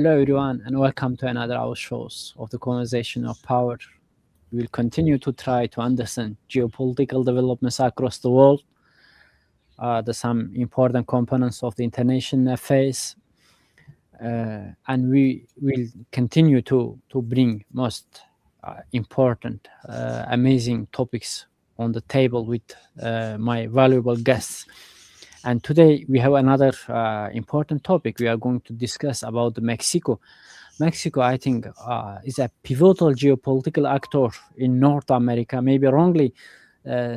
Hello, everyone, and welcome to another our shows of the conversation of power. We will continue to try to understand geopolitical developments across the world, the some important components of the international affairs, and we will continue to bring most important, amazing topics on the table with my valuable guests. And today we have another important topic. We are going to discuss about Mexico. Mexico, I think, is a pivotal geopolitical actor in North America. Maybe wrongly,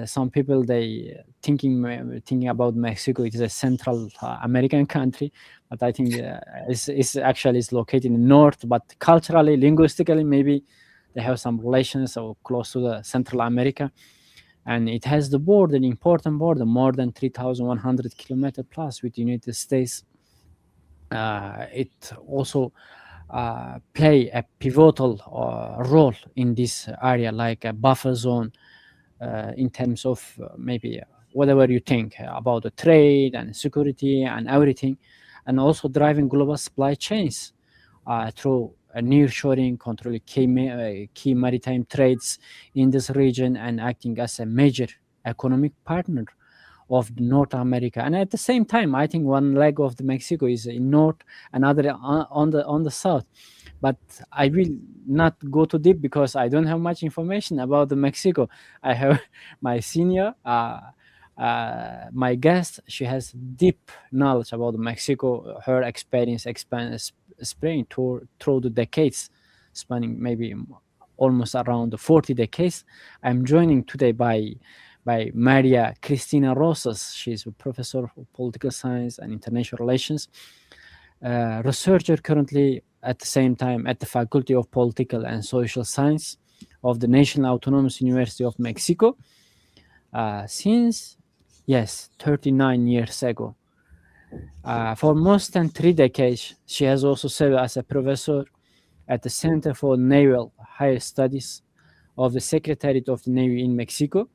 some people they thinking about Mexico. It is a Central American country, but I think it's actually is located in the north. But culturally, linguistically, maybe they have some relations or close to the Central America. And it has the border, an important border, more than 3,100 kilometers plus with the United States. It also play a pivotal role in this area, like a buffer zone in terms of maybe whatever you think about the trade and security and everything, and also driving global supply chains through nearshoring, controlling key maritime trades in this region, and acting as a major economic partner of North America. And at the same time, I think one leg of the Mexico is in north, another on the south. But I will not go too deep because I don't have much information about the Mexico. I have my senior. My guest, she has deep knowledge about Mexico. Her experience spreading through the decades, spanning maybe almost around 40 decades. I'm joining today by María Cristina Rosas. She's a professor of political science and international relations, researcher currently at the same time at the Faculty of Political and Social Science of the National Autonomous University of Mexico since 39 years ago. For more than 3 decades, she has also served as a professor at the Center for Naval Higher Studies of the Secretariat of the Navy in Mexico.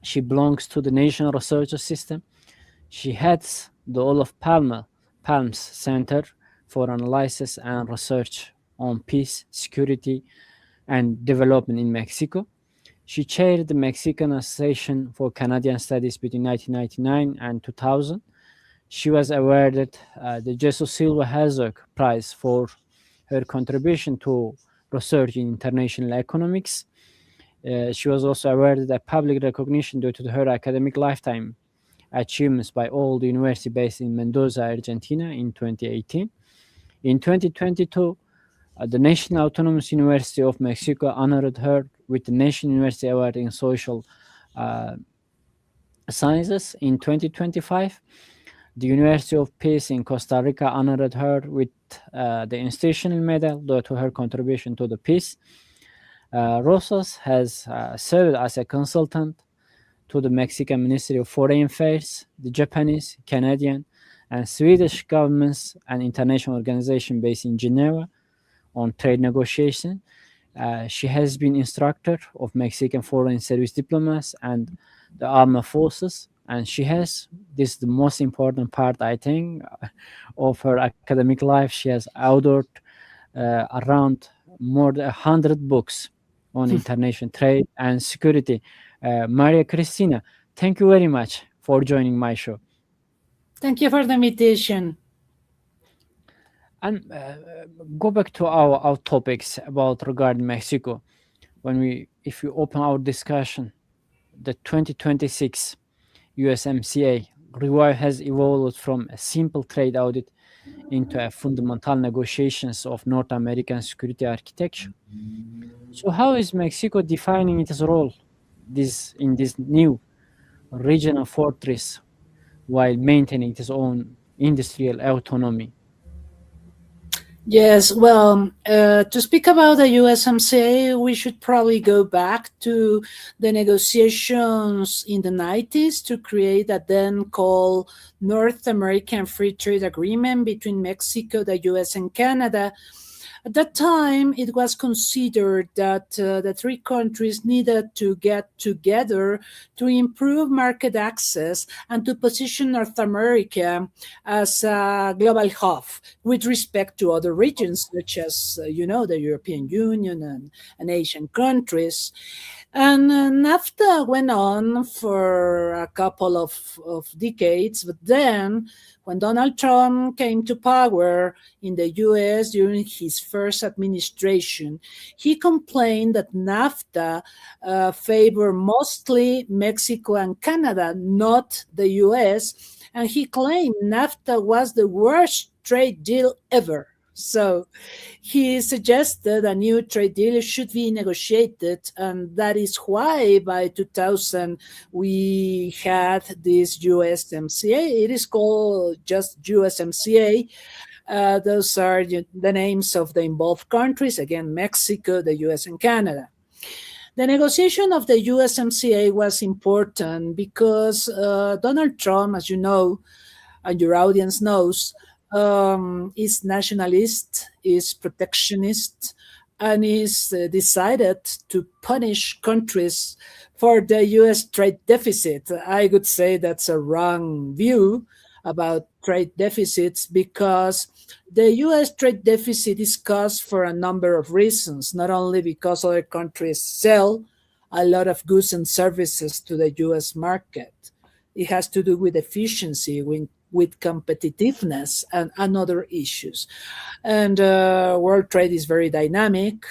She belongs to the National Research System. She heads the Olof Palme Center for Analysis and Research on Peace, Security, and Development in Mexico. She chaired the Mexican Association for Canadian Studies between 1999 and 2000. She was awarded the Jesus Silva Herzog Prize for her contribution to research in international economics. She was also awarded a public recognition due to her academic lifetime achievements by all the university based in Mendoza, Argentina in 2018. In 2022, the National Autonomous University of Mexico honored her with the National University Award in Social Sciences. In 2025, the University of Peace in Costa Rica honored her with the Institutional Medal due to her contribution to the peace. Rosas has served as a consultant to the Mexican Ministry of Foreign Affairs, the Japanese, Canadian, and Swedish governments and international organizations based in Geneva on trade negotiation. She has been instructor of Mexican foreign service diplomats and the armed forces, and she has, this is the most important part, I think, of her academic life. She has authored around more than 100 books on international trade and security. María Cristina, thank you very much for joining my show. Thank you for the invitation. And go back to our topics about regarding Mexico. If we open our discussion, the 2026 USMCA review has evolved from a simple trade audit into a fundamental negotiations of North American security architecture. So how is Mexico defining its role in this new regional fortress while maintaining its own industrial autonomy? Yes, well, to speak about the USMCA, we should probably go back to the negotiations in the 90s to create a then called North American Free Trade Agreement between Mexico, the US, and Canada. At that time, it was considered that the three countries needed to get together to improve market access and to position North America as a global hub with respect to other regions, such as, the European Union and Asian countries. And NAFTA went on for a couple of decades, but then when Donald Trump came to power in the US during his first administration, he complained that NAFTA favored mostly Mexico and Canada, not the US, and he claimed NAFTA was the worst trade deal ever. So he suggested a new trade deal should be negotiated, and that is why by 2000 we had this USMCA. It is called just USMCA. Those are the names of the involved countries, again, Mexico, the US, and Canada. The negotiation of the USMCA was important because Donald Trump, as you know, and your audience knows, is nationalist, is protectionist, and is decided to punish countries for the US trade deficit. I would say that's a wrong view about trade deficits because the US trade deficit is caused for a number of reasons, not only because other countries sell a lot of goods and services to the US market. It has to do with efficiency, with competitiveness, and other issues. And world trade is very dynamic.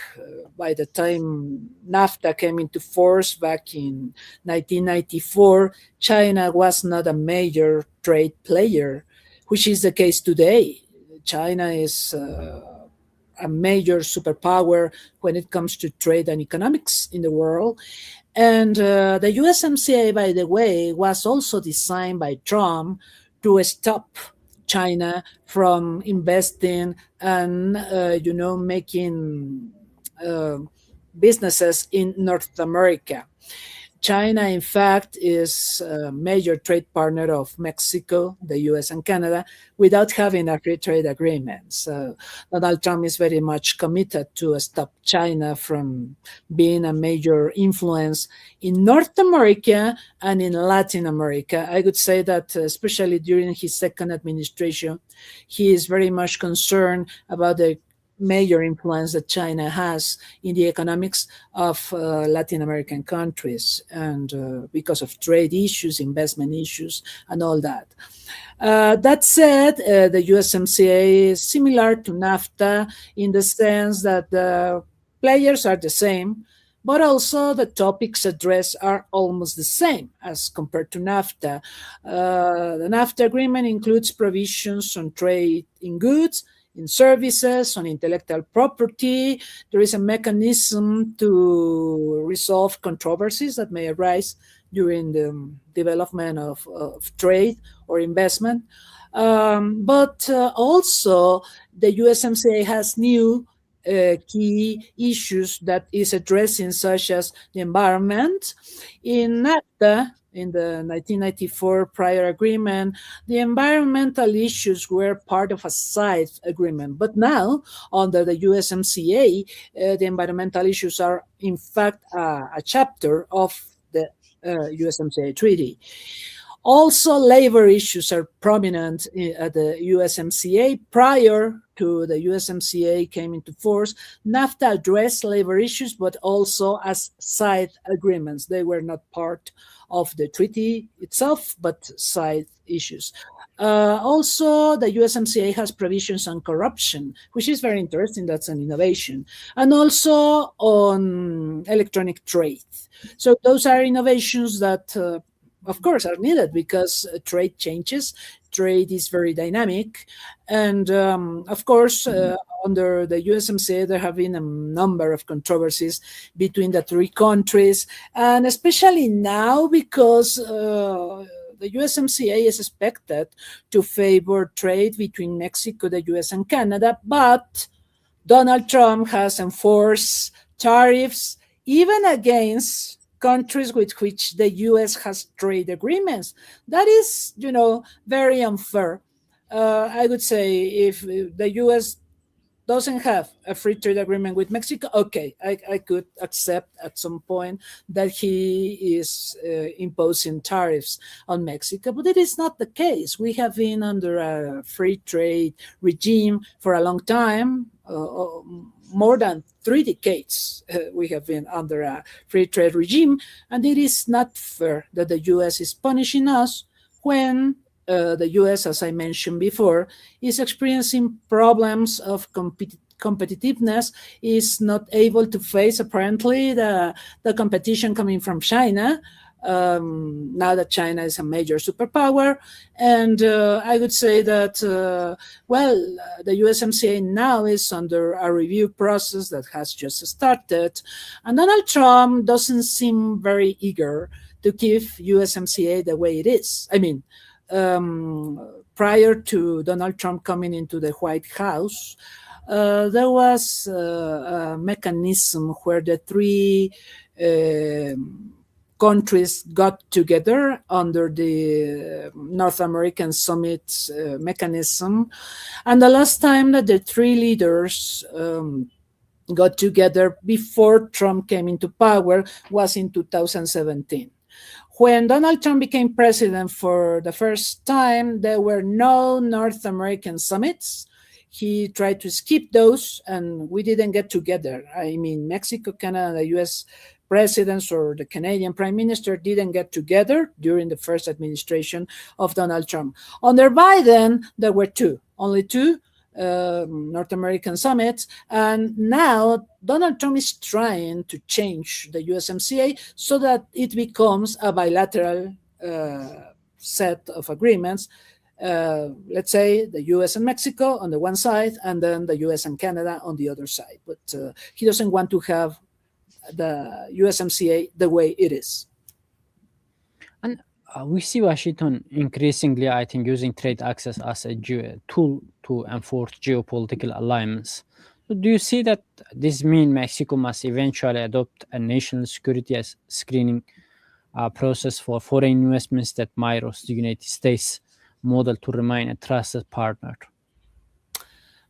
By the time NAFTA came into force back in 1994, China was not a major trade player, which is the case today. China is a major superpower when it comes to trade and economics in the world. And the USMCA, by the way, was also designed by Trump to stop China from investing and, making businesses in North America. China, in fact, is a major trade partner of Mexico, the US, and Canada without having a free trade agreement. So Donald Trump is very much committed to stop China from being a major influence in North America and in Latin America. I would say that, especially during his second administration, he is very much concerned about the major influence that China has in the economics of Latin American countries, and because of trade issues, investment issues, and all that. That said, the USMCA is similar to NAFTA in the sense that the players are the same, but also the topics addressed are almost the same as compared to NAFTA. The NAFTA agreement includes provisions on trade in goods, in services, on intellectual property. There is a mechanism to resolve controversies that may arise during the development of trade or investment. But also, the USMCA has new key issues that is addressing, such as the environment. In NAFTA, in the 1994 prior agreement, the environmental issues were part of a side agreement. But now, under the USMCA, the environmental issues are, in fact, a chapter of the USMCA treaty. Also, labor issues are prominent at the USMCA. Prior to the USMCA came into force, NAFTA addressed labor issues, but also as side agreements. They were not part of the treaty itself, but side issues. Also, the USMCA has provisions on corruption, which is very interesting. That's an innovation. And also on electronic trade. So those are innovations that of course, are needed because trade changes. Trade is very dynamic. And of course, under the USMCA, there have been a number of controversies between the three countries, and especially now because the USMCA is expected to favor trade between Mexico, the US, and Canada, but Donald Trump has enforced tariffs even against countries with which the US has trade agreements. That is, very unfair. I would say if the US doesn't have a free trade agreement with Mexico, okay, I could accept at some point that he is imposing tariffs on Mexico, but it is not the case. We have been under a free trade regime for a long time, more than 3 decades. We have been under a free trade regime, and it is not fair that the US is punishing us when the US, as I mentioned before, is experiencing problems of competitiveness, is not able to face apparently the competition coming from China. Now that China is a major superpower. And I would say that, the USMCA now is under a review process that has just started. And Donald Trump doesn't seem very eager to keep USMCA the way it is. I mean, prior to Donald Trump coming into the White House, there was a mechanism where the three countries got together under the North American Summit mechanism. And the last time that the three leaders got together before Trump came into power was in 2017. When Donald Trump became president for the first time, there were no North American summits. He tried to skip those, and we didn't get together. I mean, Mexico, Canada, the US presidents or the Canadian prime minister didn't get together during the first administration of Donald Trump. Under Biden, there were only two North American summits. And now Donald Trump is trying to change the USMCA so that it becomes a bilateral set of agreements. Let's say the US and Mexico on the one side, and then the US and Canada on the other side. But he doesn't want to have the USMCA the way it is. And we see Washington increasingly, I think, using trade access as a tool to enforce geopolitical alignments. So do you see that this means Mexico must eventually adopt a national security screening process for foreign investments that mirrors the United States model to remain a trusted partner?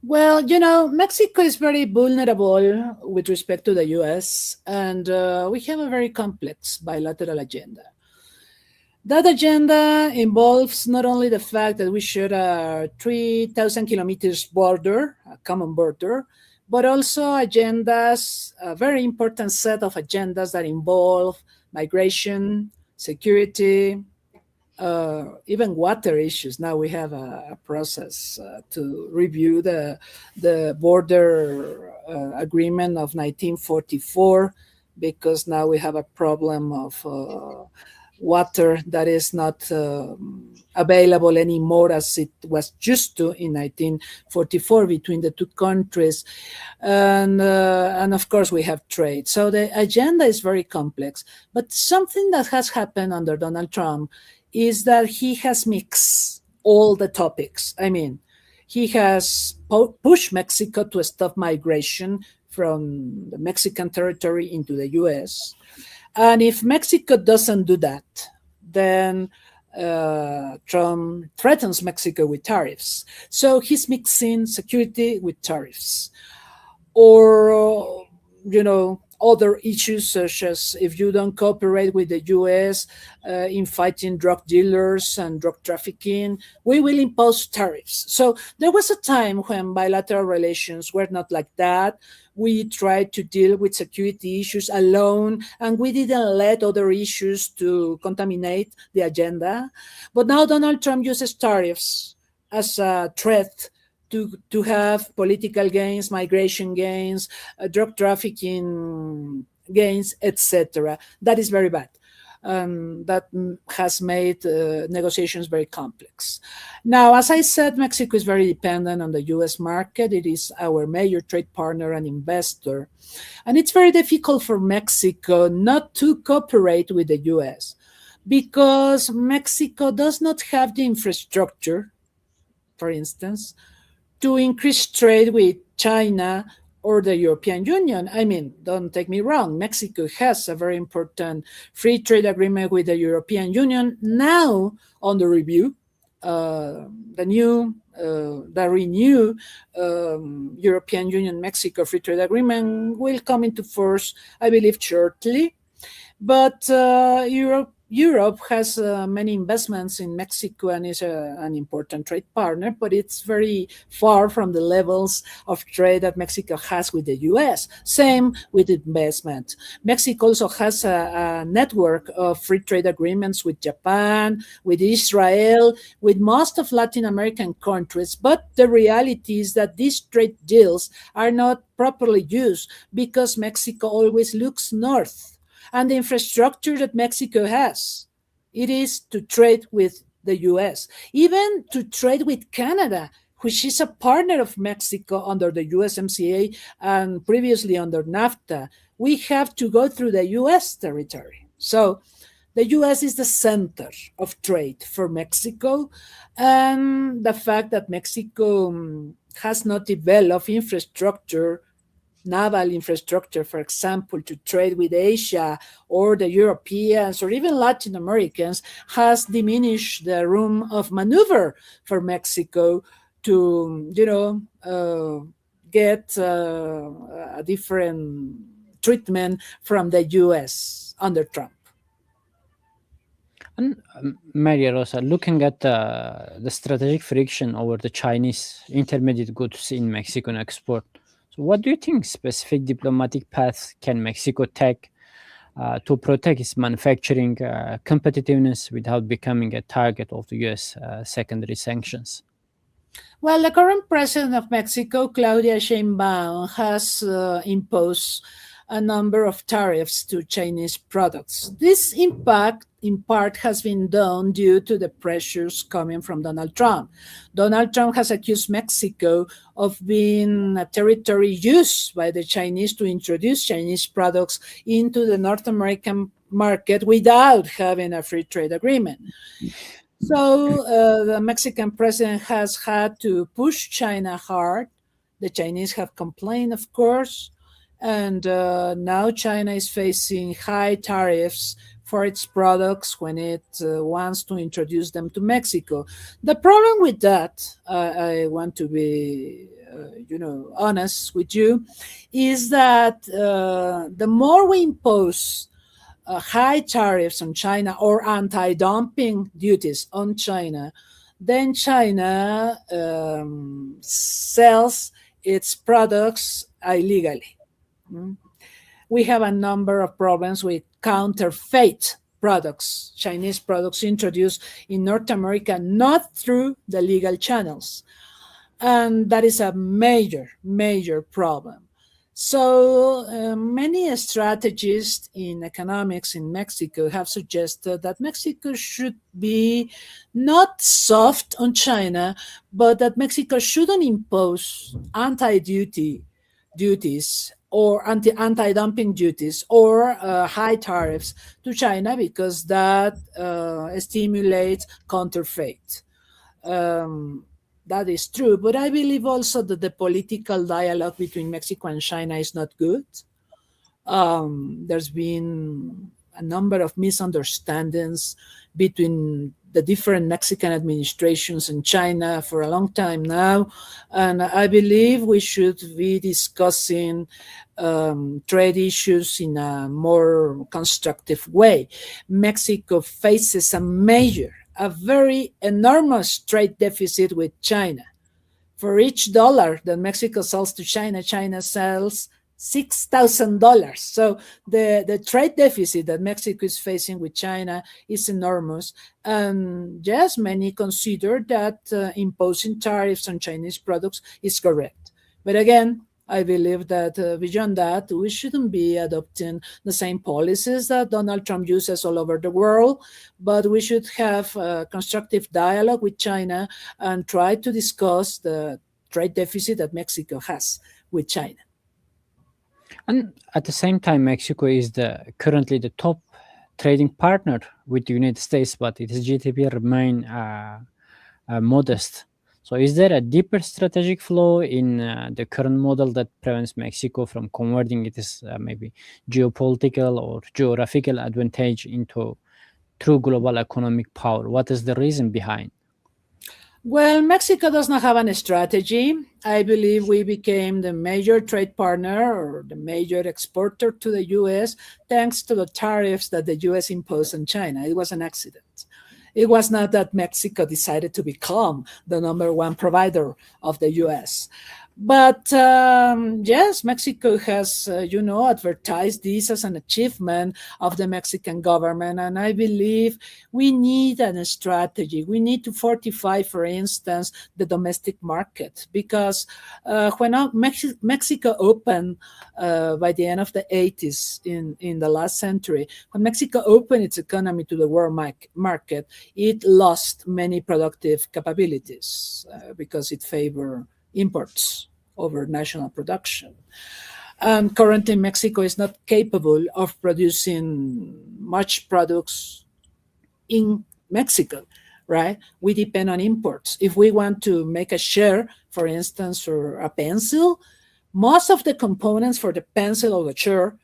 Well, Mexico is very vulnerable with respect to the US, and we have a very complex bilateral agenda. That agenda involves not only the fact that we share a 3,000 kilometers border, a common border, but also agendas, a very important set of agendas that involve migration, security, even water issues. Now we have a process to review the border agreement of 1944, because now we have a problem of water that is not available anymore as it was used to in 1944 between the two countries. And of course we have trade. So the agenda is very complex. But something that has happened under Donald Trump is that he has mixed all the topics. I mean, he has pushed Mexico to stop migration from the Mexican territory into the US. And if Mexico doesn't do that, then Trump threatens Mexico with tariffs. So he's mixing security with tariffs. Or, other issues such as if you don't cooperate with the US in fighting drug dealers and drug trafficking, we will impose tariffs. So there was a time when bilateral relations were not like that. We tried to deal with security issues alone, and we didn't let other issues to contaminate the agenda. But now Donald Trump uses tariffs as a threat to have political gains, migration gains, drug trafficking gains, etc. That is very bad. That has made negotiations very complex. Now, as I said, Mexico is very dependent on the US market. It is our major trade partner and investor. And it's very difficult for Mexico not to cooperate with the US because Mexico does not have the infrastructure, for instance, to increase trade with China or the European Union. I mean, don't take me wrong, Mexico has a very important free trade agreement with the European Union now under review. the new, the renewed European Union Mexico Free Trade Agreement will come into force, I believe, shortly. But Europe has many investments in Mexico and is an important trade partner, but it's very far from the levels of trade that Mexico has with the US. Same with investment. Mexico also has a network of free trade agreements with Japan, with Israel, with most of Latin American countries. But the reality is that these trade deals are not properly used because Mexico always looks north. And the infrastructure that Mexico has, it is to trade with the US, even to trade with Canada, which is a partner of Mexico under the USMCA and previously under NAFTA. We have to go through the US territory. So the US is the center of trade for Mexico. And the fact that Mexico has not developed infrastructure, naval infrastructure, for example, to trade with Asia or the Europeans or even Latin Americans, has diminished the room of maneuver for Mexico to, get a different treatment from the US under Trump. And Maria Rosa, looking at the strategic friction over the Chinese intermediate goods in Mexican export, so what do you think specific diplomatic paths can Mexico take to protect its manufacturing competitiveness without becoming a target of the US secondary sanctions? Well, the current president of Mexico, Claudia Sheinbaum, has imposed a number of tariffs to Chinese products. This impact, in part, has been done due to the pressures coming from Donald Trump. Donald Trump has accused Mexico of being a territory used by the Chinese to introduce Chinese products into the North American market without having a free trade agreement. So the Mexican president has had to push China hard. The Chinese have complained, of course, and now China is facing high tariffs for its products when it wants to introduce them to Mexico. The problem with that, I want to be, honest with you, is that the more we impose high tariffs on China or anti-dumping duties on China, then China sells its products illegally. We have a number of problems with counterfeit products, Chinese products introduced in North America, not through the legal channels. And that is a major, major problem. So many strategists in economics in Mexico have suggested that Mexico should be not soft on China, but that Mexico shouldn't impose duties or anti-dumping duties or high tariffs to China, because that stimulates counterfeit. That is true, but I believe also that the political dialogue between Mexico and China is not good. There's been a number of misunderstandings between the different Mexican administrations in China for a long time now, and I believe we should be discussing trade issues in a more constructive way. Mexico faces a very enormous trade deficit with China. For each dollar that Mexico sells to China, China sells $6,000. So the trade deficit that Mexico is facing with China is enormous. And yes, many consider that imposing tariffs on Chinese products is correct. But again, I believe that beyond that, we shouldn't be adopting the same policies that Donald Trump uses all over the world, but we should have a constructive dialogue with China and try to discuss the trade deficit that Mexico has with China. And at the same time, Mexico is currently the top trading partner with the United States, but its GDP remain modest. So is there a deeper strategic flaw in the current model that prevents Mexico from converting its maybe geopolitical or geographical advantage into true global economic power? What is the reason behind? Well, Mexico does not have a strategy. I believe we became the major trade partner or the major exporter to the US thanks to the tariffs that the US imposed on China. It was an accident. It was not that Mexico decided to become the number one provider of the US. But yes, Mexico has, advertised this as an achievement of the Mexican government. And I believe we need a strategy. We need to fortify, for instance, the domestic market. Because when Mexico opened by the end of the 80s in the last century, when Mexico opened its economy to the world market, it lost many productive capabilities because it favored imports over national production. And currently, Mexico is not capable of producing much products in Mexico, right? We depend on imports. If we want to make a share, for instance, or a pencil, most of the components for the pencil or the chair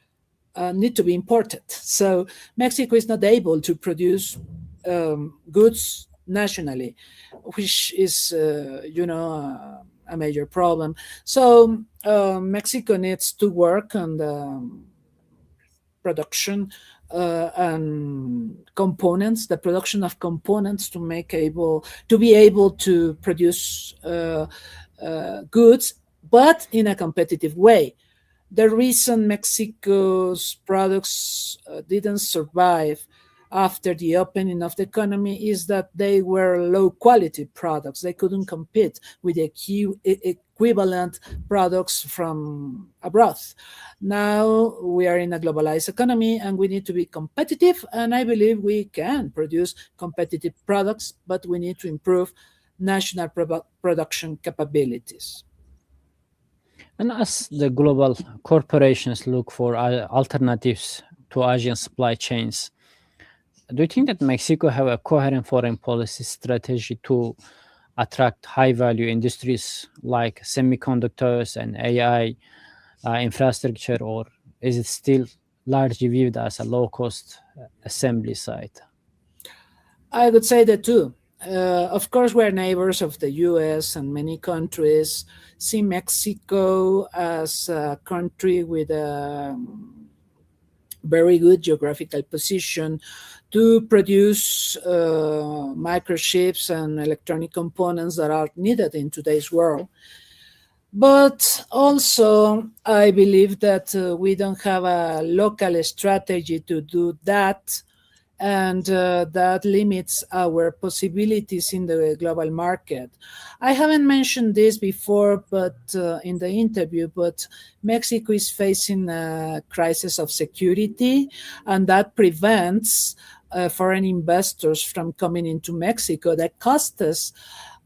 need to be imported. So Mexico is not able to produce goods nationally, which is, a major problem. So Mexico needs to work on the production and components, the production of components to be able to produce goods, but in a competitive way. The reason Mexico's products didn't survive after the opening of the economy is that they were low quality products. They couldn't compete with the equivalent products from abroad. Now we are in a globalized economy and we need to be competitive. And I believe we can produce competitive products, but we need to improve national production capabilities. And as the global corporations look for alternatives to Asian supply chains, do you think that Mexico have a coherent foreign policy strategy to attract high value industries like semiconductors and AI infrastructure, or is it still largely viewed as a low cost assembly site? I would say that too. Of course, we're neighbors of the US, and many countries see Mexico as a country with a very good geographical position to produce microchips and electronic components that are needed in today's world. But also, I believe that we don't have a local strategy to do that, and that limits our possibilities in the global market. I haven't mentioned this before, but in the interview, but Mexico is facing a crisis of security, and that prevents foreign investors from coming into Mexico. The costs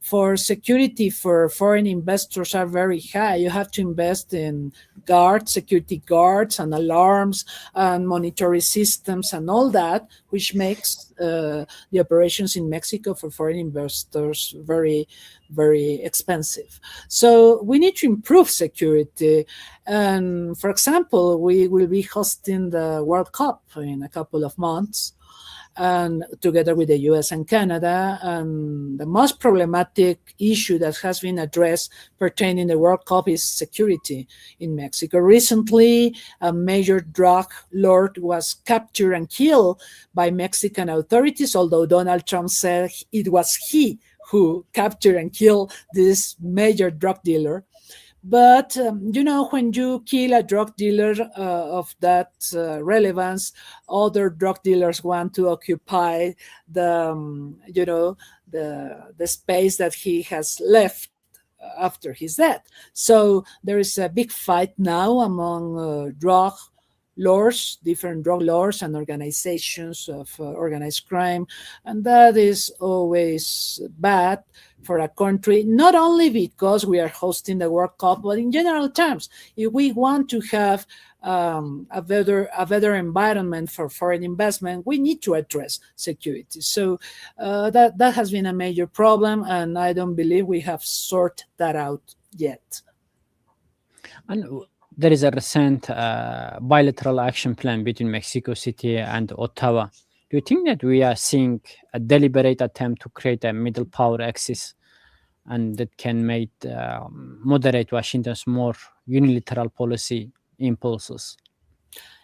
for security for foreign investors are very high. You have to invest in guards, security guards, and alarms, and monitoring systems, and all that, which makes the operations in Mexico for foreign investors very, very expensive. So we need to improve security. And for example, we will be hosting the World Cup in a couple of months, and together with the US and Canada. And the most problematic issue that has been addressed pertaining the World Cup is security in Mexico. Recently, a major drug lord was captured and killed by Mexican authorities, although Donald Trump said it was he who captured and killed this major drug dealer. But when you kill a drug dealer of that relevance, other drug dealers want to occupy the space that he has left after his death. So there is a big fight now among drug lords, different drug lords and organizations of organized crime, and that is always bad for a country, not only because we are hosting the World Cup, but in general terms. If we want to have a better environment for foreign investment, we need to address security. So that has been a major problem, and I don't believe we have sorted that out yet. And there is a recent bilateral action plan between Mexico City and Ottawa. Do you think that we are seeing a deliberate attempt to create a middle power axis and that can make moderate Washington's more unilateral policy impulses.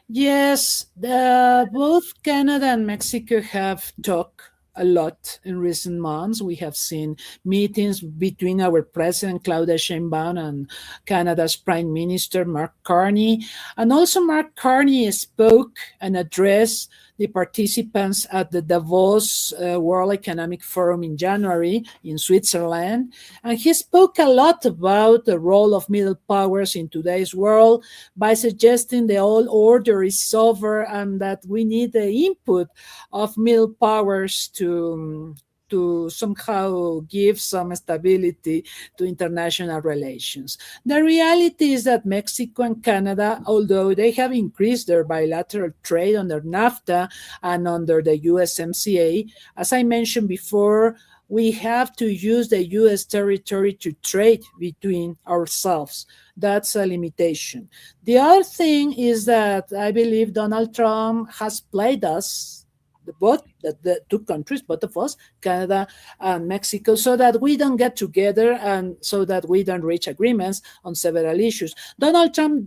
Yes, both Canada and Mexico have talked a lot in recent months. We have seen meetings between our President Claudia Sheinbaum and Canada's Prime Minister Mark Carney. And also Mark Carney spoke and addressed the participants at the Davos World Economic Forum in January in Switzerland. And he spoke a lot about the role of middle powers in today's world by suggesting the old order is over and that we need the input of middle powers to somehow give some stability to international relations. The reality is that Mexico and Canada, although they have increased their bilateral trade under NAFTA and under the USMCA, as I mentioned before, we have to use the US territory to trade between ourselves. That's a limitation. The other thing is that I believe Donald Trump has played us, the two countries, both of us, Canada and Mexico, so that we don't get together and so that we don't reach agreements on several issues. Donald Trump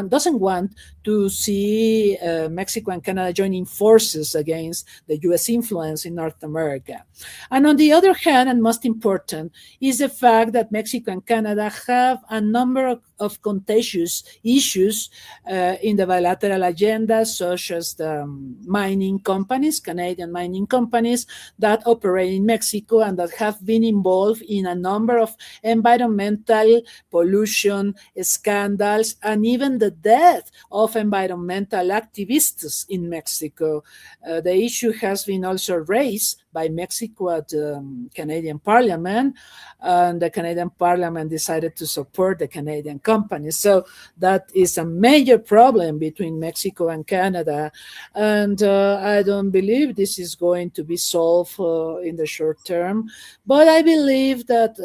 doesn't want to see Mexico and Canada joining forces against the U.S. influence in North America. And on the other hand, and most important, is the fact that Mexico and Canada have a number of contentious issues in the bilateral agenda, such as the mining companies, Canadian mining companies that operate in Mexico and that have been involved in a number of environmental pollution scandals and even the death of environmental activists in Mexico. The issue has been also raised by Mexico at the Canadian Parliament, and the Canadian Parliament decided to support the Canadian companies. So that is a major problem between Mexico and Canada, and I don't believe this is going to be solved in the short term. But I believe that,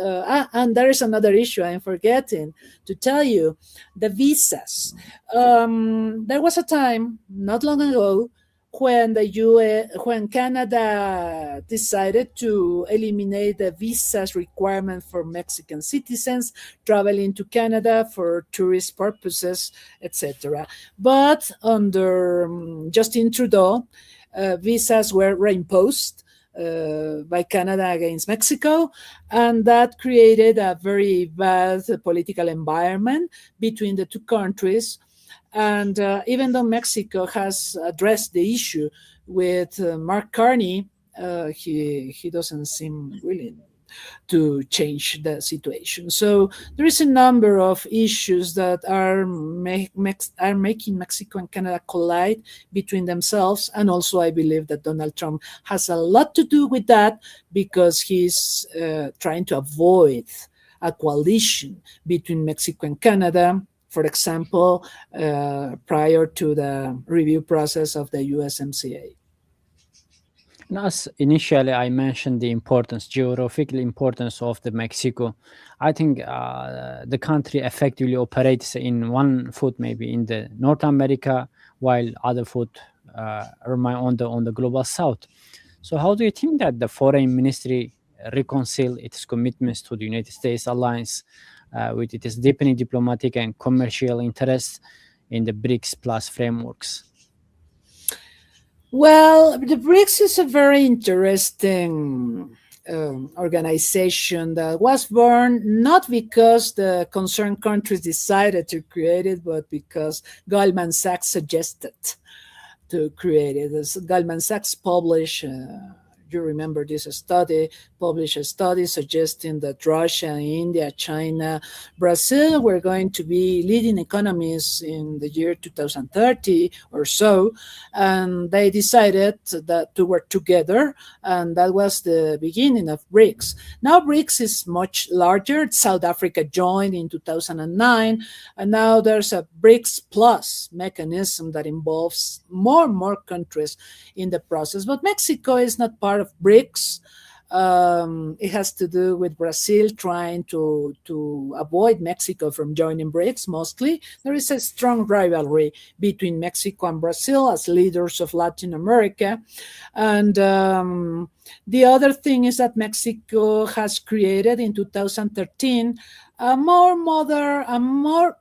and there is another issue I'm forgetting to tell you, the visas. There was a time not long ago when when Canada decided to eliminate the visas requirement for Mexican citizens traveling to Canada for tourist purposes, etc. But under Justin Trudeau, visas were reimposed by Canada against Mexico, and that created a very bad political environment between the two countries. And even though Mexico has addressed the issue with Mark Carney, he doesn't seem willing to change the situation. So there is a number of issues that are making Mexico and Canada collide between themselves. And also I believe that Donald Trump has a lot to do with that because he's trying to avoid a coalition between Mexico and Canada, for example, prior to the review process of the USMCA. And as initially I mentioned the geographical importance of the Mexico, I think the country effectively operates in one foot, maybe in the North America, while other foot remain on the global South. So how do you think that the foreign ministry reconcile its commitments to the United States alliance with its deepening diplomatic and commercial interests in the BRICS plus frameworks? Well, the BRICS is a very interesting organization that was born not because the concerned countries decided to create it, but because Goldman Sachs suggested to create it. As Goldman Sachs published, you remember this study, published a study suggesting that Russia, India, China, Brazil were going to be leading economies in the year 2030 or so. And they decided that to work together. And that was the beginning of BRICS. Now BRICS is much larger. South Africa joined in 2009. And now there's a BRICS plus mechanism that involves more and more countries in the process. But Mexico is not part of BRICS. It has to do with Brazil trying to avoid Mexico from joining BRICS mostly. There is a strong rivalry between Mexico and Brazil as leaders of Latin America. And the other thing is that Mexico has created in 2013 a more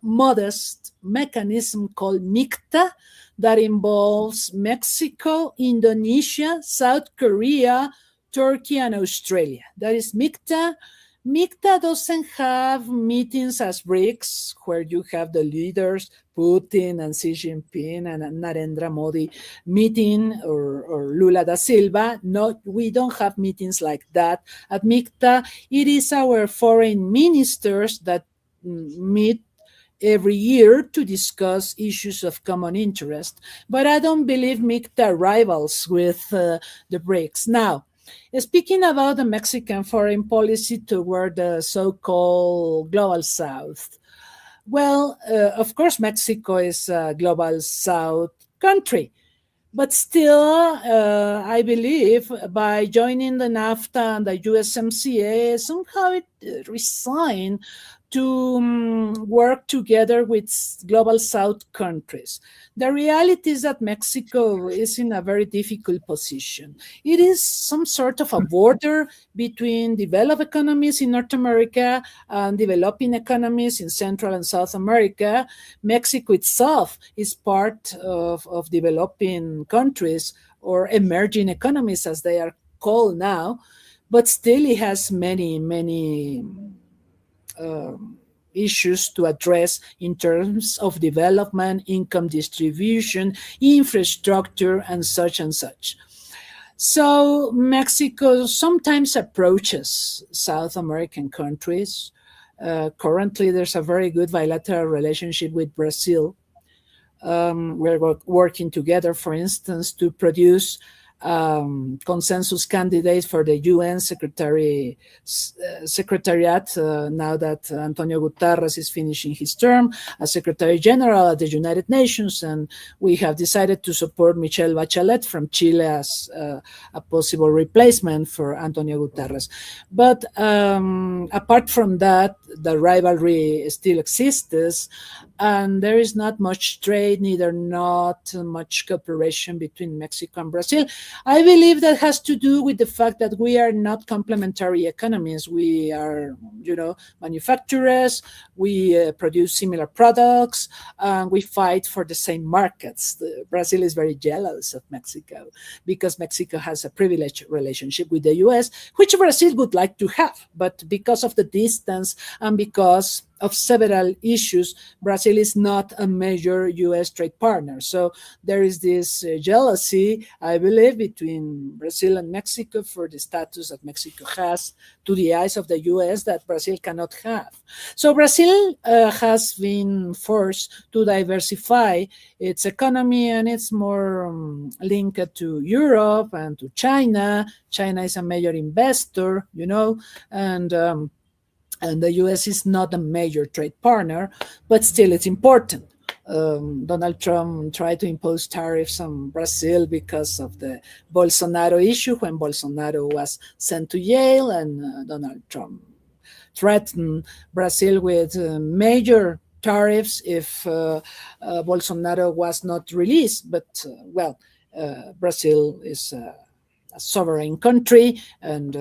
modest mechanism called MICTA that involves Mexico, Indonesia, South Korea, Turkey, and Australia. That is MICTA. MICTA doesn't have meetings as BRICS, where you have the leaders, Putin and Xi Jinping and Narendra Modi meeting, or Lula da Silva. No, we don't have meetings like that at MICTA. It is our foreign ministers that meet every year to discuss issues of common interest. But I don't believe MICTA rivals with the BRICS. Now, speaking about the Mexican foreign policy toward the so-called global South, well, of course, Mexico is a global South country. But still, I believe by joining the NAFTA and the USMCA, somehow it resigned to work together with global South countries. The reality is that Mexico is in a very difficult position. It is some sort of a border between developed economies in North America and developing economies in Central and South America. Mexico itself is part of developing countries, or emerging economies as they are called now, but still it has many issues to address in terms of development, income distribution, infrastructure, and such and such. So Mexico sometimes approaches South American countries. Currently, there's a very good bilateral relationship with Brazil. We're working together, for instance, to produce consensus candidate for the UN Secretariat now that Antonio Guterres is finishing his term as Secretary General at the United Nations, and we have decided to support Michelle Bachelet from Chile as a possible replacement for Antonio Guterres. But apart from that, the rivalry still exists, and there is not much trade, neither not much cooperation between Mexico and Brazil. I believe that has to do with the fact that we are not complementary economies. We are, manufacturers, we produce similar products, and we fight for the same markets. Brazil is very jealous of Mexico because Mexico has a privileged relationship with the US, which Brazil would like to have. But because of the distance and because of several issues, Brazil is not a major US trade partner. So there is this jealousy, I believe, between Brazil and Mexico for the status that Mexico has to the eyes of the US that Brazil cannot have. So Brazil has been forced to diversify its economy, and it's more linked to Europe and to China. China is a major investor, and the US is not a major trade partner, but still it's important. Donald Trump tried to impose tariffs on Brazil because of the Bolsonaro issue when Bolsonaro was sent to jail, and Donald Trump threatened Brazil with major tariffs if Bolsonaro was not released. But, Brazil is a sovereign country, and,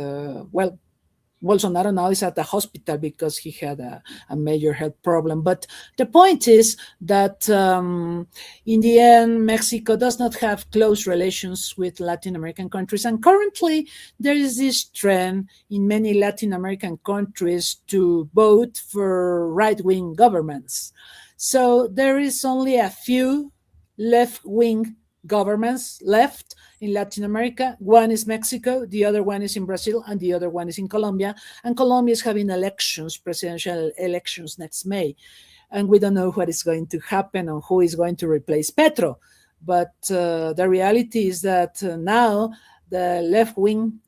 Bolsonaro now is at the hospital because he had a major health problem. But the point is that in the end, Mexico does not have close relations with Latin American countries. And currently, there is this trend in many Latin American countries to vote for right-wing governments. So there is only a few left-wing governments left in Latin America. One is Mexico, the other one is in Brazil, and the other one is in Colombia. And Colombia is having presidential elections next May. And we don't know what is going to happen or who is going to replace Petro. But the reality is that now the left-wing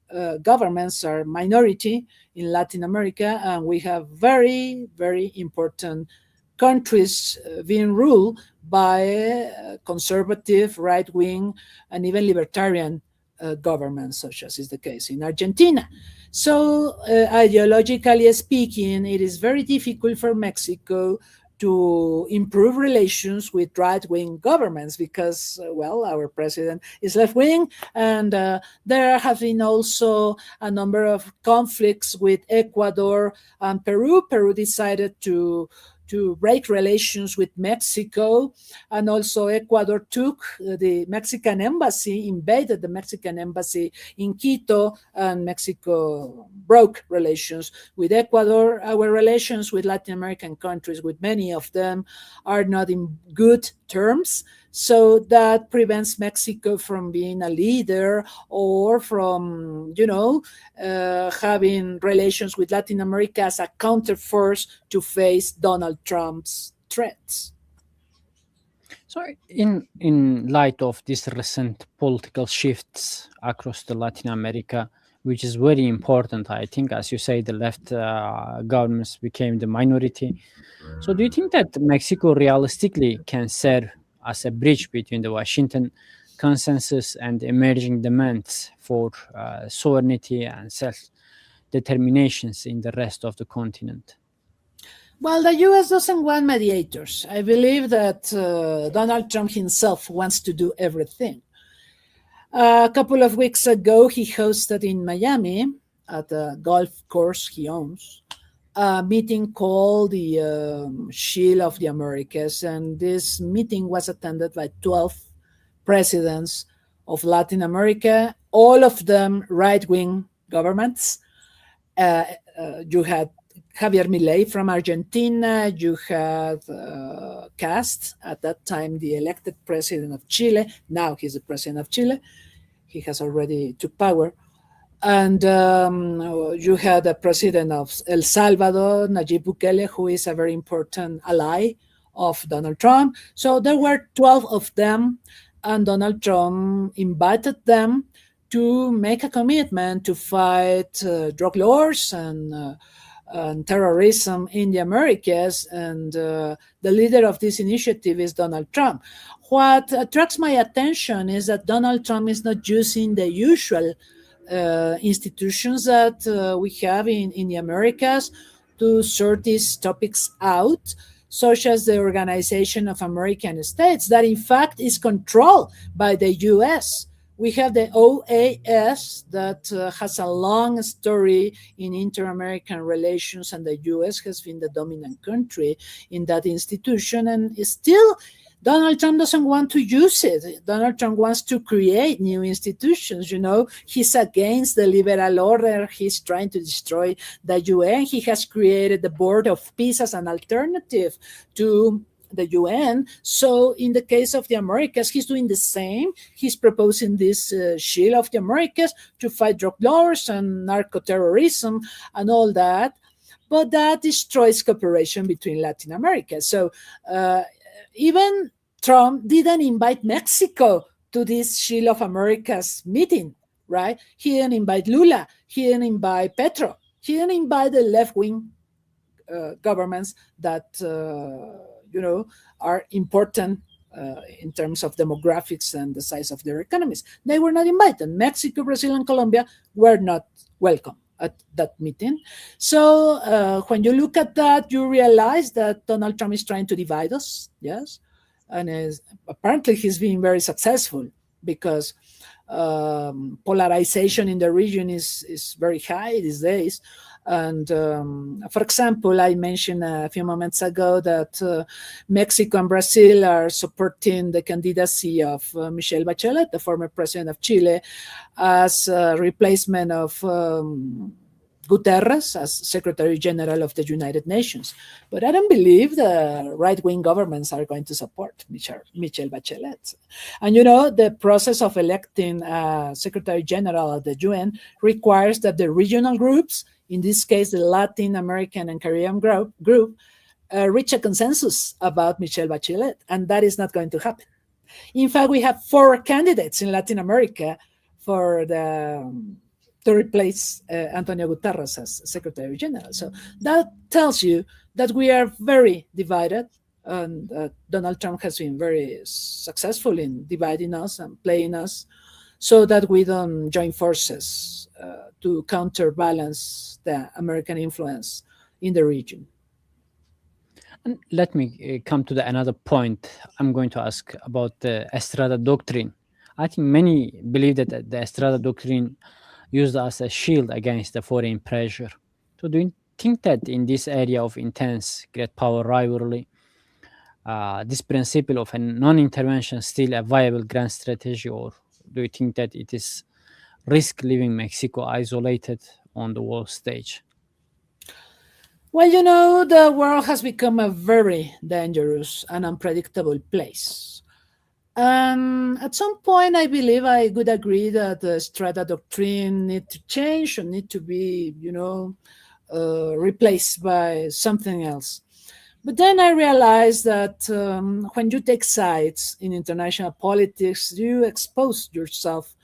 governments are minority in Latin America, and we have very, very important countries being ruled by conservative, right-wing, and even libertarian governments, such as is the case in Argentina. So, ideologically speaking, it is very difficult for Mexico to improve relations with right-wing governments because, well, our president is left-wing, and there have been also a number of conflicts with Ecuador and Peru. Peru decided to break relations with Mexico, and also Ecuador took the Mexican embassy, invaded the Mexican embassy in Quito, and Mexico broke relations with Ecuador. Our relations with Latin American countries, with many of them, are not in good terms. So that prevents Mexico from being a leader or from, having relations with Latin America as a counterforce to face Donald Trump's threats. So, in light of these recent political shifts across the Latin America, which is very important, I think, as you say, the left governments became the minority. So, do you think that Mexico realistically can serve as a bridge between the Washington consensus and emerging demands for sovereignty and self-determinations in the rest of the continent? Well, the US doesn't want mediators. I believe that Donald Trump himself wants to do everything. A couple of weeks ago, he hosted in Miami at a golf course he owns a meeting called the Shield of the Americas. And this meeting was attended by 12 presidents of Latin America, all of them right-wing governments. You had Javier Milei from Argentina. You had Cast, at that time the elected president of Chile. Now he's the president of Chile. He has already took power. And you had the president of El Salvador, Nayib Bukele, who is a very important ally of Donald Trump. So there were 12 of them, and Donald Trump invited them to make a commitment to fight drug lords and terrorism in the Americas, and the leader of this initiative is Donald Trump. What attracts my attention is that Donald Trump is not using the usual institutions that we have in the Americas to sort these topics out, such as the Organization of American States, that in fact is controlled by the US. We have the OAS that has a long story in inter-American relations, and the US has been the dominant country in that institution, and still Donald Trump doesn't want to use it. Donald Trump wants to create new institutions. He's against the liberal order. He's trying to destroy the UN. He has created the Board of Peace as an alternative to the UN. So in the case of the Americas, he's doing the same. He's proposing this Shield of the Americas to fight drug lords and narco-terrorism and all that. But that destroys cooperation between Latin America. So even Trump didn't invite Mexico to this Shield of Americas meeting, right? He didn't invite Lula. He didn't invite Petro. He didn't invite the left-wing governments that are important in terms of demographics and the size of their economies. They were not invited. Mexico, Brazil, and Colombia were not welcome at that meeting. So when you look at that, you realize that Donald Trump is trying to divide us, yes? And apparently he's being very successful because polarization in the region is very high these days. And for example, I mentioned a few moments ago that Mexico and Brazil are supporting the candidacy of Michelle Bachelet, the former president of Chile, as a replacement of Guterres as Secretary General of the United Nations. But I don't believe the right-wing governments are going to support Michelle Bachelet. And the process of electing Secretary General of the UN requires that the regional groups, in this case, the Latin American and Caribbean group, reach a consensus about Michelle Bachelet, and that is not going to happen. In fact, we have 4 candidates in Latin America to replace Antonio Guterres as Secretary General. So that tells you that we are very divided, and Donald Trump has been very successful in dividing us and playing us. so that we don't join forces to counterbalance the American influence in the region. And let me come to the another point. I'm going to ask about the Estrada Doctrine. I think many believe that the Estrada Doctrine used as a shield against the foreign pressure. So, do you think that in this area of intense great power rivalry, this principle of a non-intervention still a viable grand strategy, or do you think that it is risk leaving Mexico isolated on the world stage? Well, you know, the world has become a very dangerous and unpredictable place. At some point, I believe I would agree that the Strata doctrine need to change or need to be, replaced by something else. But then I realized that when you take sides in international politics, you expose yourself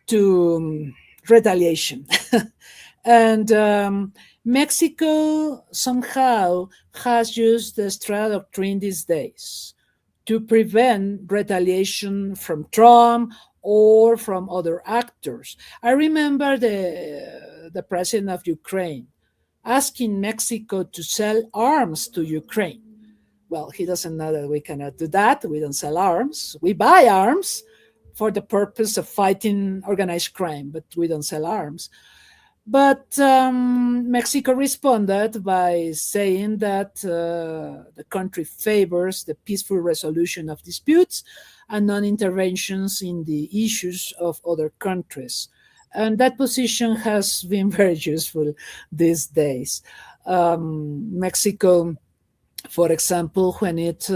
to retaliation. And Mexico somehow has used the Strata doctrine these days to prevent retaliation from Trump or from other actors. I remember the president of Ukraine asking Mexico to sell arms to Ukraine. Well, he doesn't know that we cannot do that. We don't sell arms. We buy arms for the purpose of fighting organized crime, but we don't sell arms. But Mexico responded by saying that the country favors the peaceful resolution of disputes and non-interventions in the issues of other countries. And that position has been very useful these days. Mexico, for example, when it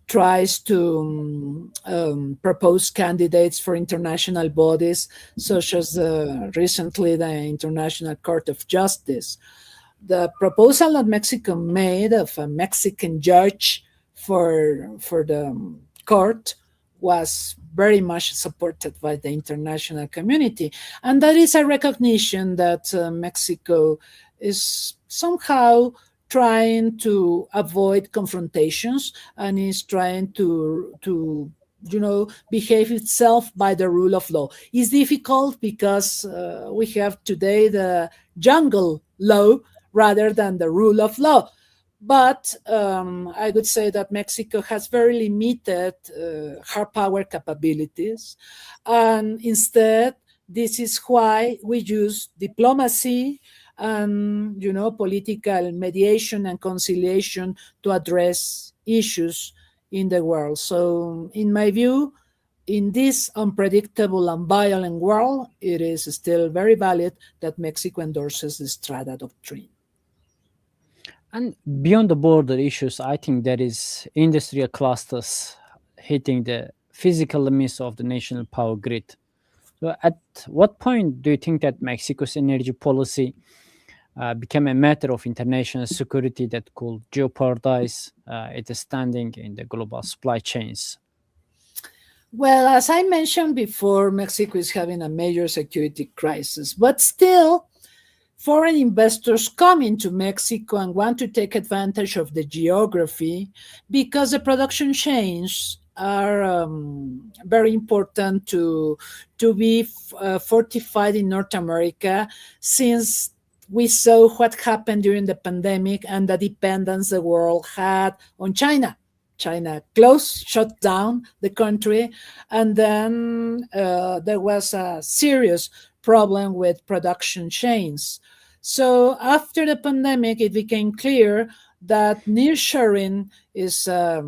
tries to propose candidates for international bodies, such as recently the International Court of Justice. The proposal that Mexico made of a Mexican judge for the court was very much supported by the international community. And that is a recognition that Mexico is somehow trying to avoid confrontations and is trying to behave itself by the rule of law. It's difficult because we have today the jungle law rather than the rule of law. But I would say that Mexico has very limited hard power capabilities. And instead, this is why we use diplomacy and, political mediation and conciliation to address issues in the world. So in my view, in this unpredictable and violent world, it is still very valid that Mexico endorses the Strata doctrine. And beyond the border issues, I think there is industrial clusters hitting the physical limits of the national power grid. So, at what point do you think that Mexico's energy policy became a matter of international security that could jeopardize its standing in the global supply chains? Well, as I mentioned before, Mexico is having a major security crisis, but still, foreign investors come into Mexico and want to take advantage of the geography because the production chains are very important to be fortified in North America, since we saw what happened during the pandemic and the dependence the world had on China. China closed, shut down the country, and then there was a serious problem with production chains. So after the pandemic, it became clear that nearshoring is a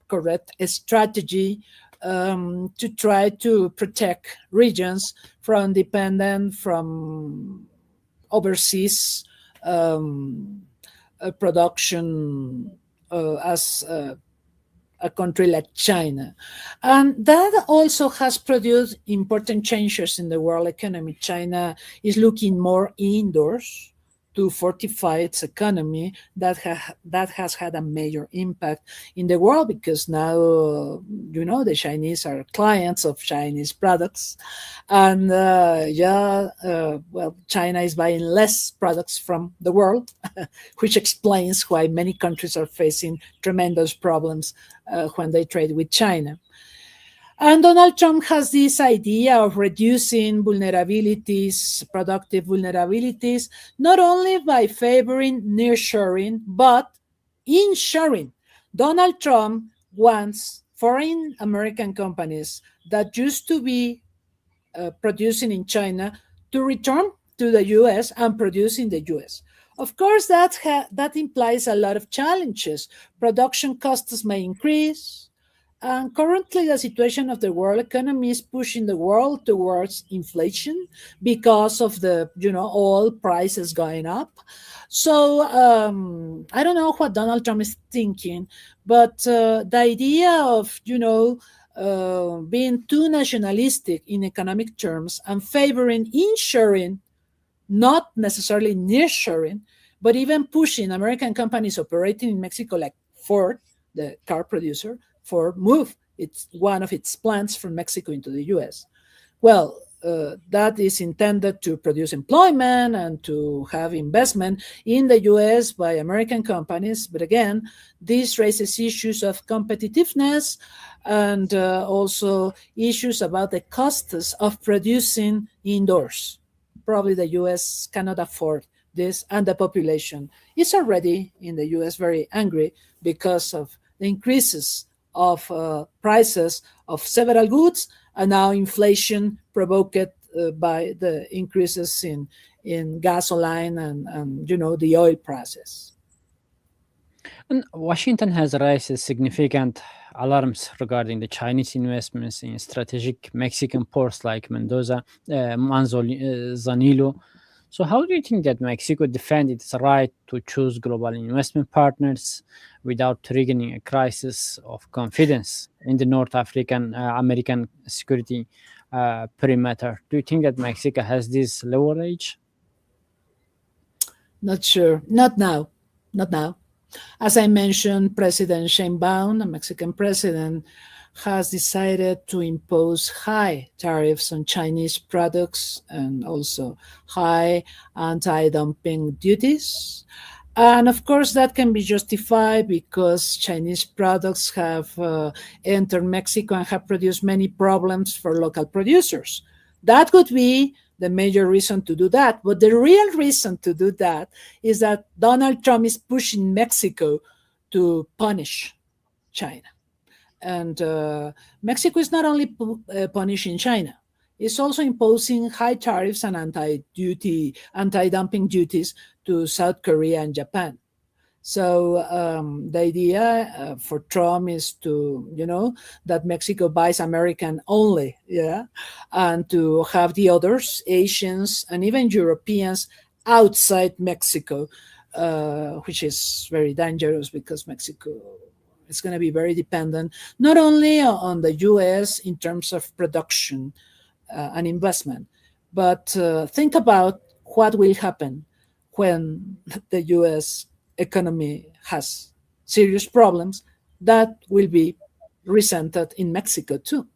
correct strategy to try to protect regions from dependence from overseas production as a country like China. And that also has produced important changes in the world economy. China is looking more indoors to fortify its economy. That has had a major impact in the world, because now, the Chinese are clients of Chinese products. And China is buying less products from the world, which explains why many countries are facing tremendous problems when they trade with China. And Donald Trump has this idea of reducing vulnerabilities, productive vulnerabilities, not only by favoring nearshoring, but inshoring. Donald Trump wants foreign American companies that used to be producing in China to return to the US and produce in the US. Of course, that implies a lot of challenges. Production costs may increase, and currently, the situation of the world economy is pushing the world towards inflation because of the oil prices going up. So I don't know what Donald Trump is thinking, but the idea of being too nationalistic in economic terms and favoring inshoring, not necessarily nearshoring, but even pushing American companies operating in Mexico, like Ford, the car producer, Ford move one of its plants from Mexico into the US. Well, that is intended to produce employment and to have investment in the US by American companies. But again, this raises issues of competitiveness and also issues about the costs of producing indoors. Probably the US cannot afford this, and the population is already in the US very angry because of the increases of prices of several goods, and now inflation provoked by the increases in gasoline and the oil prices. And Washington has raised significant alarms regarding the Chinese investments in strategic Mexican ports like Manzanillo. So, how do you think that Mexico defend its right to choose global investment partners without triggering a crisis of confidence in the North African American security perimeter? Do you think that Mexico has this leverage? Not sure. Not now. Not now. As I mentioned, President Sheinbaum, the Mexican president, has decided to impose high tariffs on Chinese products and also high anti dumping duties. And of course, that can be justified because Chinese products have entered Mexico and have produced many problems for local producers. That could be the major reason to do that. But the real reason to do that is that Donald Trump is pushing Mexico to punish China. And Mexico is not only punishing China, it's also imposing high tariffs and anti-dumping duties to South Korea and Japan. So the idea for Trump is to, that Mexico buys American only, yeah, and to have the others, Asians and even Europeans, outside Mexico, which is very dangerous because Mexico is going to be very dependent, not only on the U.S. in terms of production and investment, but think about what will happen when the U.S. economy has serious problems. That will be resented in Mexico too.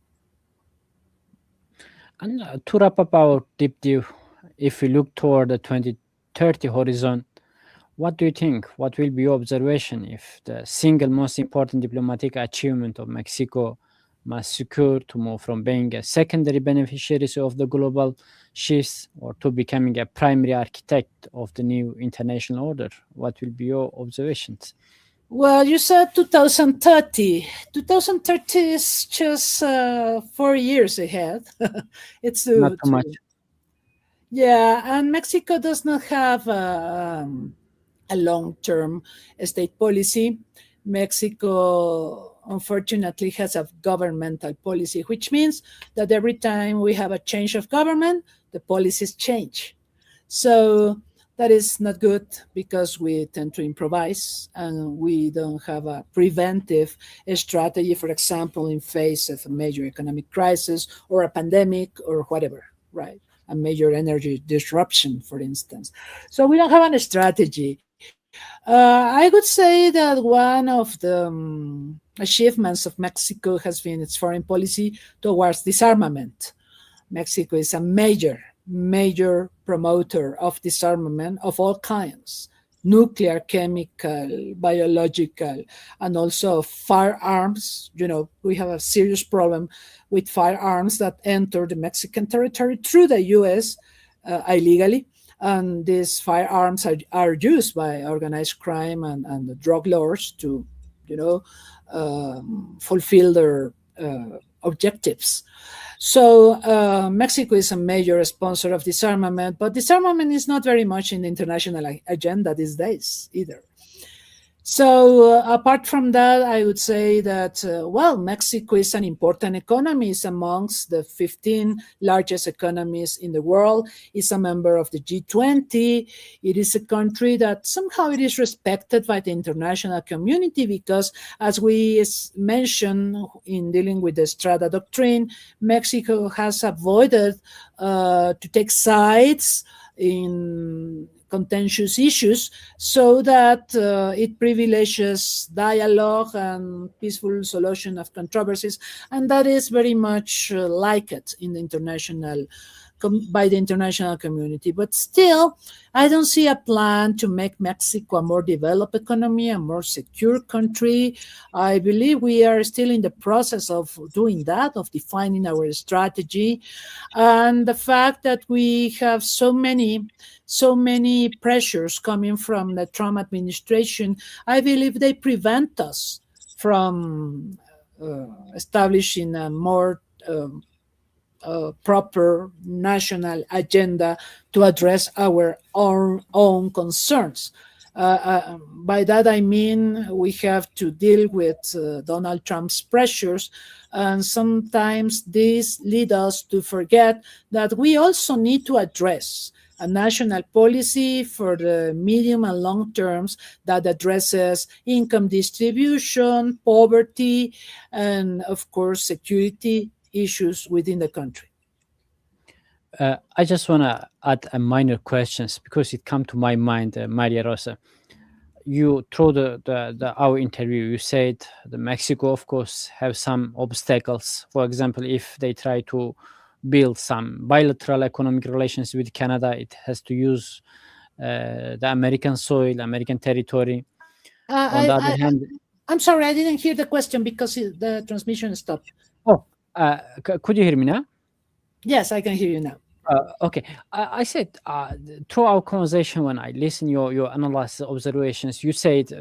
And to wrap up our deep dive, if we look toward the 2030 horizon, what do you think? What will be your observation if the single most important diplomatic achievement of Mexico must secure to move from being a secondary beneficiary of the global shifts or to becoming a primary architect of the new international order? What will be your observations? Well, you said 2030. 2030 is just 4 years ahead. It's Not too much. yeah, and Mexico does not have a long-term state policy. Mexico, unfortunately, has a governmental policy, which means that every time we have a change of government, the policies change. So that is not good because we tend to improvise and we don't have a preventive strategy, for example, in face of a major economic crisis or a pandemic or whatever, right? A major energy disruption, for instance. So we don't have a strategy. I would say that one of the achievements of Mexico has been its foreign policy towards disarmament. Mexico is a major promoter of disarmament of all kinds, nuclear, chemical, biological, and also firearms. We have a serious problem with firearms that enter the Mexican territory through the US illegally. And these firearms are used by organized crime and the drug lords to, fulfill their objectives. So Mexico is a major sponsor of disarmament, but disarmament is not very much in the international agenda these days either. So apart from that, I would say that, Mexico is an important economy. It's amongst the 15 largest economies in the world. It's a member of the G20. It is a country that somehow it is respected by the international community because, as we mentioned in dealing with the Strada Doctrine, Mexico has avoided to take sides in contentious issues so that it privileges dialogue and peaceful solution of controversies, and that is very much liked in the by the international community. But still, I don't see a plan to make Mexico a more developed economy, a more secure country. I believe we are still in the process of doing that, of defining our strategy. And the fact that we have so many pressures coming from the Trump administration, I believe they prevent us from establishing a more proper national agenda to address our own concerns. By that I mean we have to deal with Donald Trump's pressures, and sometimes this leads us to forget that we also need to address a national policy for the medium and long terms that addresses income distribution, poverty, and of course security issues within the country. I just want to add a minor questions because it come to my mind, Maria Rosa. You through our interview, you said the Mexico, of course, have some obstacles. For example, if they try to build some bilateral economic relations with Canada, it has to use the American soil, American territory. On the other hand, I'm sorry, I didn't hear the question because the transmission stopped. Oh, could you hear me now? Yes, I can hear you now. Okay, I said through our conversation, when I listen your analysis observations, you said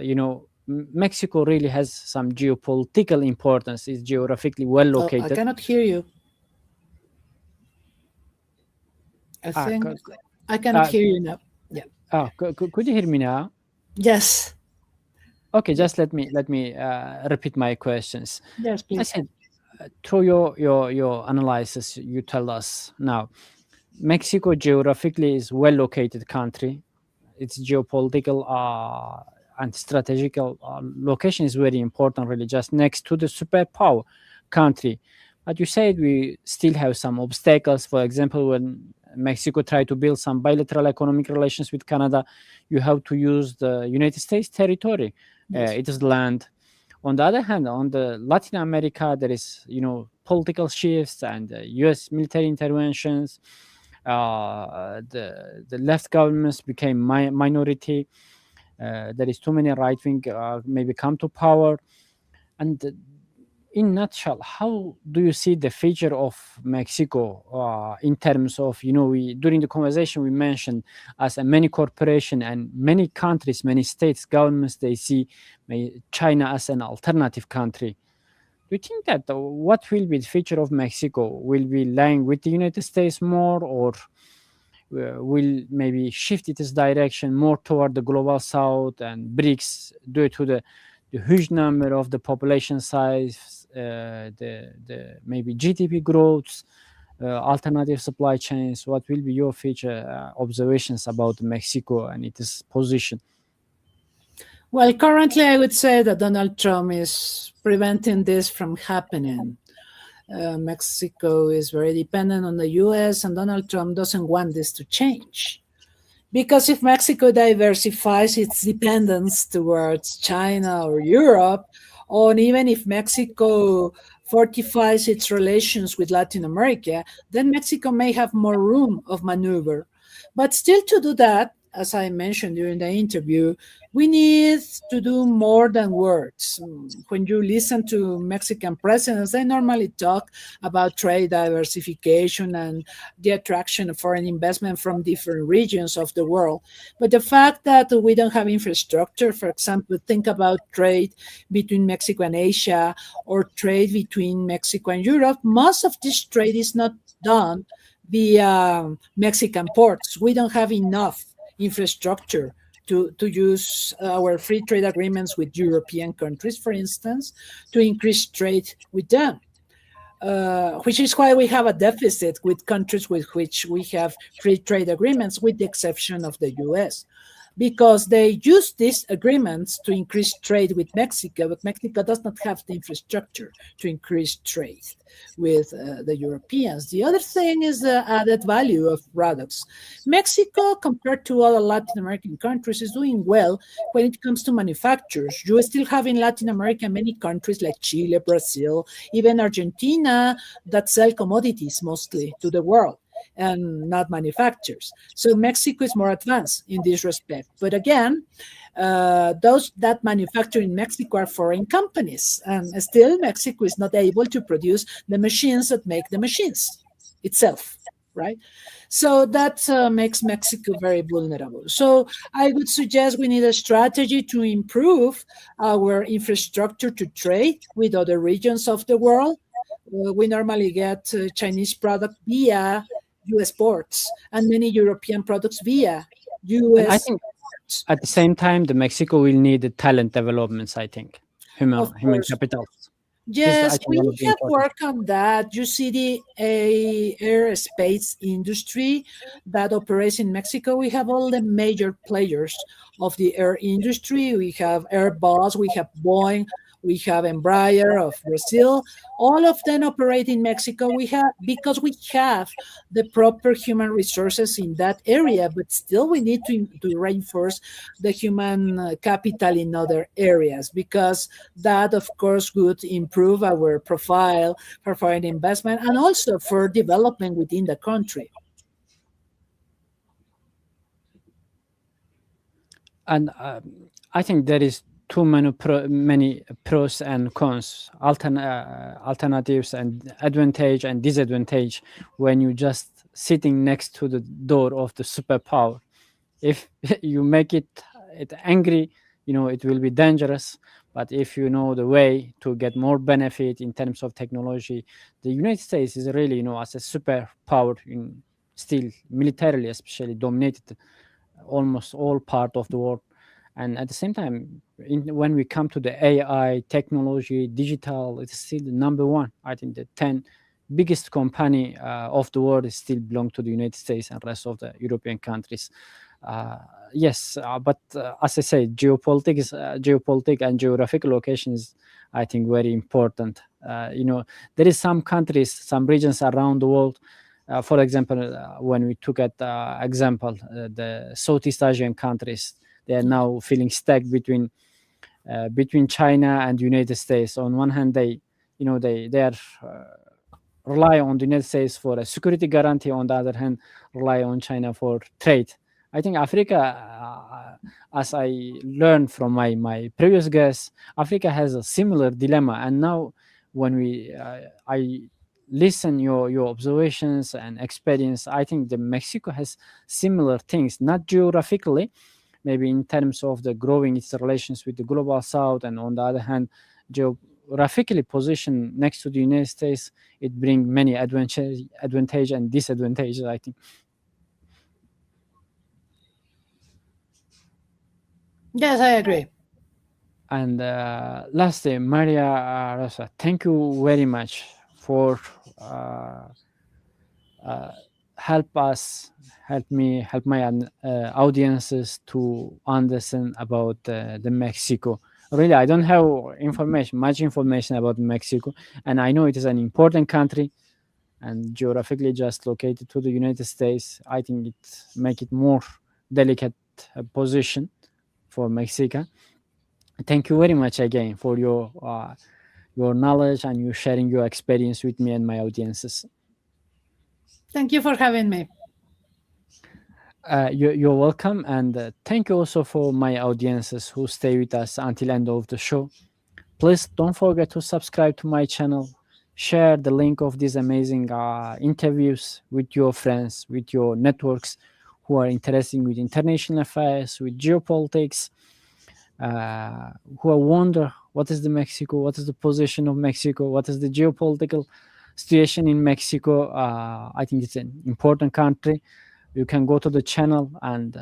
Mexico really has some geopolitical importance. It's geographically well located. I cannot hear you. I think I cannot hear you now. Yeah. Could you hear me now? Yes. Okay, just let me repeat my questions. Yes, please. I said through your analysis, you tell us now, Mexico geographically is well located country. Its geopolitical and strategical location is very important, really, just next to the superpower country. But you said we still have some obstacles. For example, when Mexico tried to build some bilateral economic relations with Canada, you have to use the United States territory. Yes. It is land. On the other hand, on the Latin America, there is political shifts and U.S. military interventions. The left governments became minority. There is too many right wing maybe come to power. And in nutshell, how do you see the future of Mexico in terms of we during the conversation we mentioned as a many corporation and many countries, many states, governments, they see China as an alternative country. Do you think that what will be the future of Mexico? Will be lying with the United States more, or will maybe shift its direction more toward the global south and BRICS due to the huge number of the population size, the maybe GDP growth, alternative supply chains? What will be your future observations about Mexico and its position? Well, currently, I would say that Donald Trump is preventing this from happening. Mexico is very dependent on the U.S., and Donald Trump doesn't want this to change. Because if Mexico diversifies its dependence towards China or Europe, or even if Mexico fortifies its relations with Latin America, then Mexico may have more room of maneuver. But still, to do that, as I mentioned during the interview, we need to do more than words. When you listen to Mexican presidents, they normally talk about trade diversification and the attraction of foreign investment from different regions of the world. But the fact that we don't have infrastructure, for example, think about trade between Mexico and Asia or trade between Mexico and Europe, most of this trade is not done via Mexican ports. We don't have enough infrastructure to use our free trade agreements with European countries, for instance, to increase trade with them. Which is why we have a deficit with countries with which we have free trade agreements, with the exception of the US, because they use these agreements to increase trade with Mexico, but Mexico does not have the infrastructure to increase trade with the Europeans. The other thing is the added value of products. Mexico, compared to other Latin American countries, is doing well when it comes to manufacturers. You still have in Latin America many countries like Chile, Brazil, even Argentina, that sell commodities mostly to the world and not manufacturers. So Mexico is more advanced in this respect. But again, those that manufacture in Mexico are foreign companies, and still Mexico is not able to produce the machines that make the machines itself, right? So that makes Mexico very vulnerable. So I would suggest we need a strategy to improve our infrastructure to trade with other regions of the world. We normally get Chinese product via US ports and many European products via And I US think ports. at the same time, the Mexico will need the talent developments, I think, Of human course. capital. This is, I Yes, think, we one of the have important. worked on that. You see the aerospace industry that operates in Mexico. We have all the major players of the air industry. We have Airbus, we have Boeing, we have Embraer of Brazil. All of them operate in Mexico. We have because we have the proper human resources in that area, but still we need to reinforce the human capital in other areas, because that, of course, would improve our profile for foreign investment and also for development within the country. And I think there is too many pros and cons, alternatives and advantage and disadvantage when you just sitting next to the door of the superpower. If you make it angry, it will be dangerous. But if you know the way to get more benefit in terms of technology, the United States is really, as a superpower, in still militarily especially dominated almost all part of the world. And at the same time, when we come to the AI technology, digital, it's still the number one. I think the 10 biggest company of the world is still belong to the United States and rest of the European countries. Yes, but as I say, geopolitics and geographic location is, I think, very important. There is some countries, some regions around the world. For example, when we took at example the Southeast Asian countries, they are now feeling stuck between China and the United States. On one hand, they are rely on the United States for a security guarantee. On the other hand, rely on China for trade. I think Africa, as I learned from my previous guests, Africa has a similar dilemma. And now, when I listen your observations and experience, I think the Mexico has similar things, not geographically, maybe in terms of the growing its relations with the global South, and on the other hand, geographically positioned next to the United States, it brings many advantage and disadvantages, I think. Yes, I agree. And lastly, Maria Rosa, thank you very much for help my audiences to understand about the Mexico. Really, I don't have much information about Mexico, and I know it is an important country and geographically just located to the United States. I think it make it more delicate position for Mexico. Thank you very much again for your knowledge and you sharing your experience with me and my audiences. Thank you for having me. You're welcome, and thank you also for my audiences who stay with us until end of the show. Please don't forget to subscribe to my channel. Share the link of these amazing interviews with your friends, with your networks who are interested with international affairs, with geopolitics, who wonder what is the Mexico, what is the position of Mexico, what is the geopolitical situation in Mexico. I think it's an important country. You can go to the channel and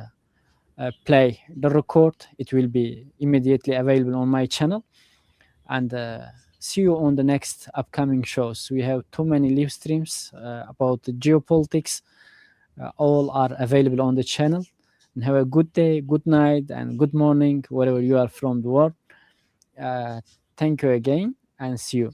play the record. It will be immediately available on my channel. And see you on the next upcoming shows. We have too many live streams about the geopolitics. All are available on the channel. And have a good day, good night, and good morning, wherever you are from the world. Thank you again, and see you.